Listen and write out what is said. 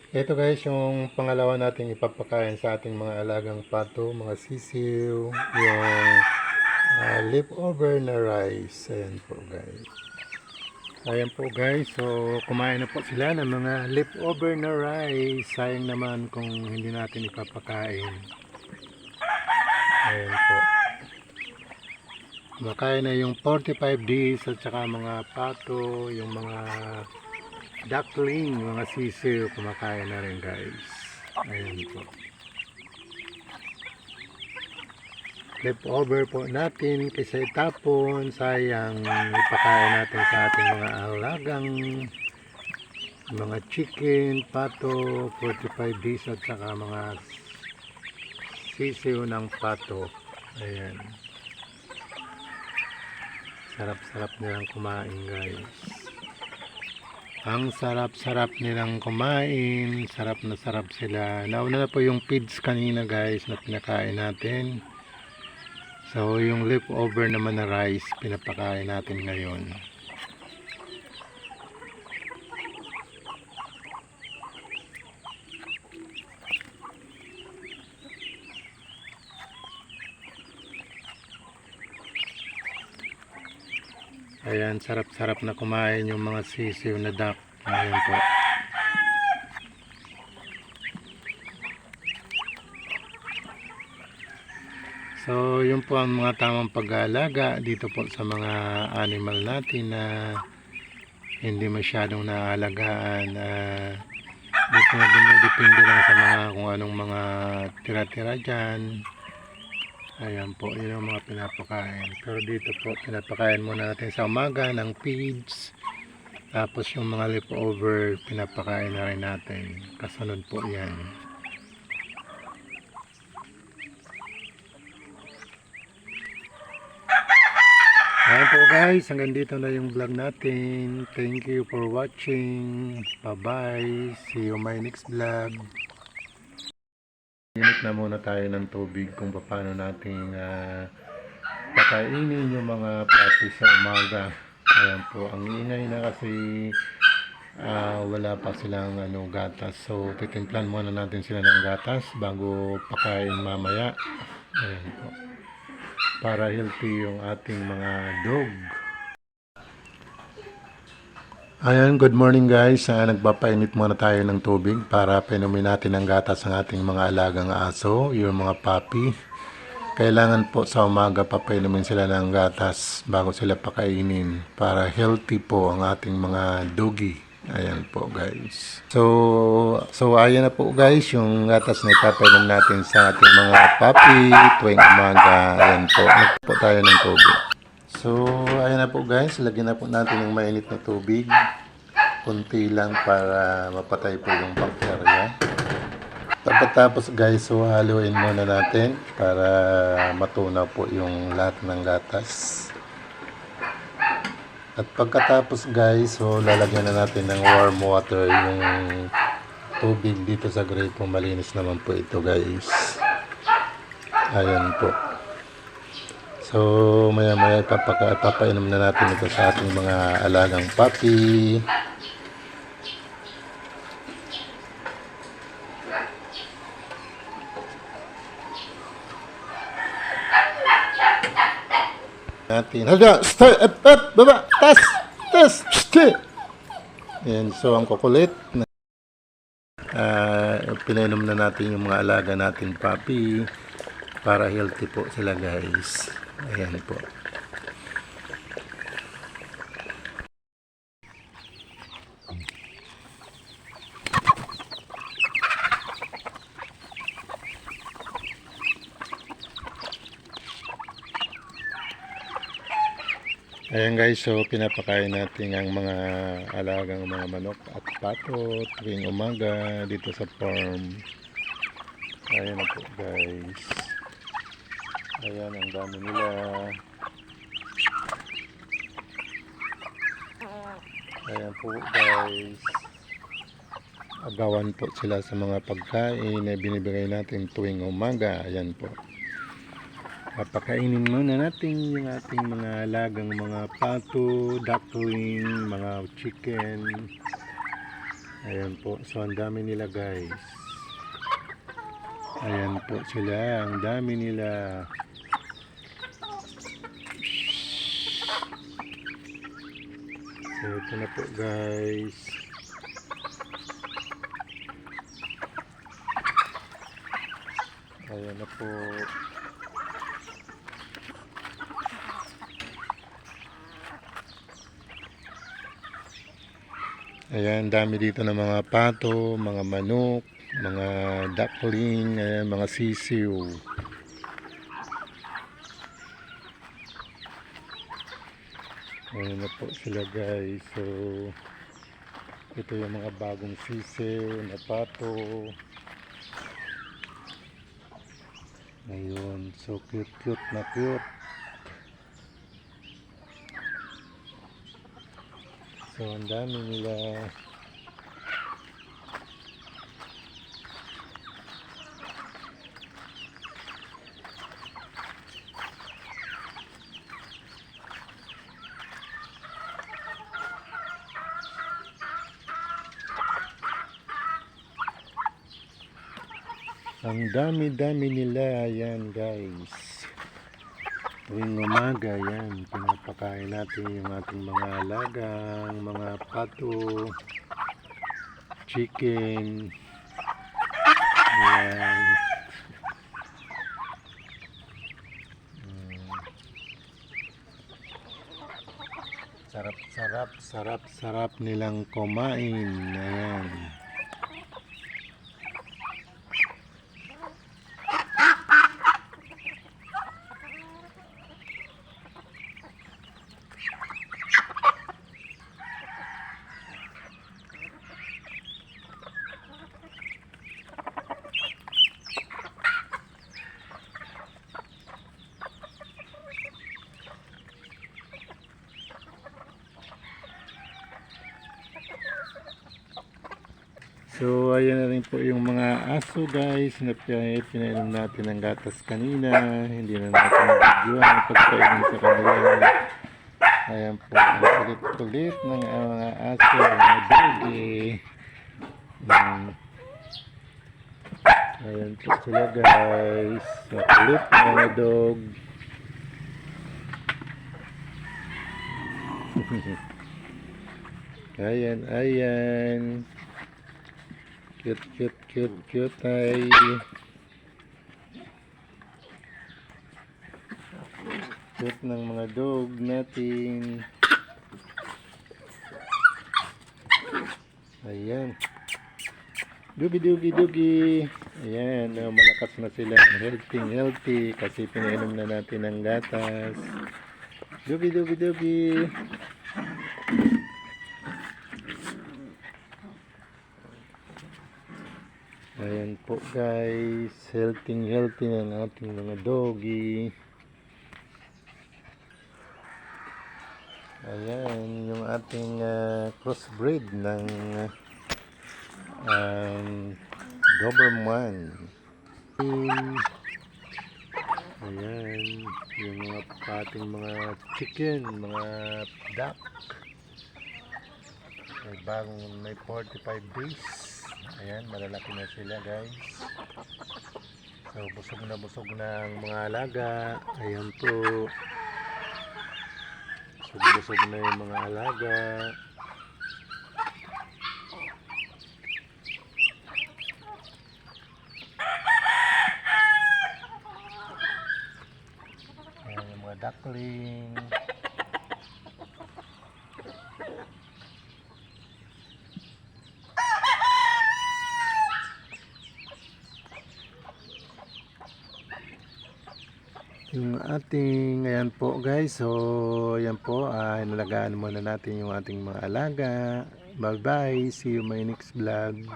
Ito guys, yung pangalawa nating ipapakain sa ating mga alagang pato, mga sisiw, yung leftover na rice. Ayan po guys. Ayan po guys, so kumain na po sila ng mga leftover na rice. Sayang naman kung hindi natin ipapakain. Ayan po. Kumakain na yung 45 days at saka mga pato, yung mga duckling, mga sisiw, kumakain na rin guys. Ayan po. Leftover po natin kasi itapon, sayang ipakain natin sa ating mga alagang mga chicken, pato, 45 days at saka mga sisiw ng pato. Ayan. Sarap-sarap nilang kumain guys. Ang sarap-sarap nilang kumain. Sarap na sarap sila. Nauna na po yung feeds kanina guys na pinakain natin. So yung leftover naman na rice pinapakain natin ngayon. Ayan, sarap-sarap na kumain yung mga sisiw na duck. Ayan po. So, yun po ang mga tamang pag-aalaga dito po sa mga animal natin na hindi masyadong naaalagaan. Depende lang sa mga kung anong mga tira-tira dyan. Ayan po, yun ang mga pinapakain. Pero dito po, pinapakain muna natin sa umaga ng feeds. Tapos yung mga leftover, pinapakain na rin natin. Kasunod po yan. Ayan po guys, hanggang dito na yung vlog natin. Thank you for watching. Bye-bye. See you my next vlog. Init na muna tayo ng tubig kung paano natin pakainin yung mga puppies sa umaga. Ayan po, ang ingay na kasi wala pa silang gatas. So, titimplan muna natin sila ng gatas bago pakain mamaya. Ayan po. Para healthy yung ating mga dog. Ayan, good morning guys. Nagpapainit muna tayo ng tubig para pinumin natin ang gatas ng ating mga alagang aso, yung mga puppy. Kailangan po sa umaga papainumin sila ng gatas bago sila pakainin para healthy po ang ating mga doggy. Ayan po guys. So ayan na po guys yung gatas na ipapainom natin sa ating mga puppy tuwing umaga. Ayan po. Nagpo po tayo ng tubig. So, ayan na po guys, lagyan na po natin ng mainit na tubig. Kunti lang para mapatay po yung bacteria. Tapos guys, so haluin muna natin para matunaw po yung lahat ng gatas. At pagkatapos guys, so lalagyan na natin ng warm water yung tubig dito sa gripo. Malinis naman po ito guys. Ayan po. So, maya-maya papainom na natin ito sa ating mga alagang puppy. Natin. Start, up, baba, tas, yan, so ang kukulit. Pinainom na natin yung mga alaga natin puppy para healthy po sila guys. Ayan po. Ayan guys, so pinapakain natin ang mga alagang mga manok at pato tuwing umaga dito sa farm. Ayan na po guys. Ayan, ang dami nila. Ayan po guys. Agawan po sila sa mga pagkain na binibigay natin tuwing umaga. Ayan po. Papakainin muna natin yung ating mga alagang mga pato, duckling, mga chicken. Ayan po. So, ang dami nila guys. Ayan po sila. Ang dami nila. So, ito na po guys. Ayan na po. Ayan, dami dito ng mga pato, mga manok, mga duckling, ayan, mga sisiw. Ayan na po sila guys. So, ito yung mga bagong sisiw na pato. Ayun, so cute na cute. So, ang dami nila. Ang dami-dami nila. Ayan guys. Tuwing umaga, yan, pinapakain natin yung ating mga alagang, mga pato, chicken, yan. Sarap nilang kumain. Ayan. So, ayan na rin po yung mga aso guys na pinainom natin ng gatas kanina. Hindi na natin nabigyan ang pagpainom sa kanila. Ayan po, ang kulit-kulit ng mga aso, mga doggy. Ayan po sila guys. Ang kulit ng mga dog. Ayan. Cute ay. Cute ng mga dog natin. Ayan. Dugi. Ayan, malakas na sila. Healthy kasi pinainom na natin ng gatas. Dugi. Ayan po guys, healthy ng ating mga doggy. Ayan, yung ating crossbreed ng Doberman. Ayan, yung mga ating mga chicken, mga duck. May 45 days. Ayan, malalaki na sila guys. So, busog na ang mga alaga. Ayan po. Busog na yung mga alaga. Ayan yung mga duckling. Yung ating, ayan po guys, so ayan po, nalagaan muna natin yung ating mga alaga. Bye bye, see you my next vlog.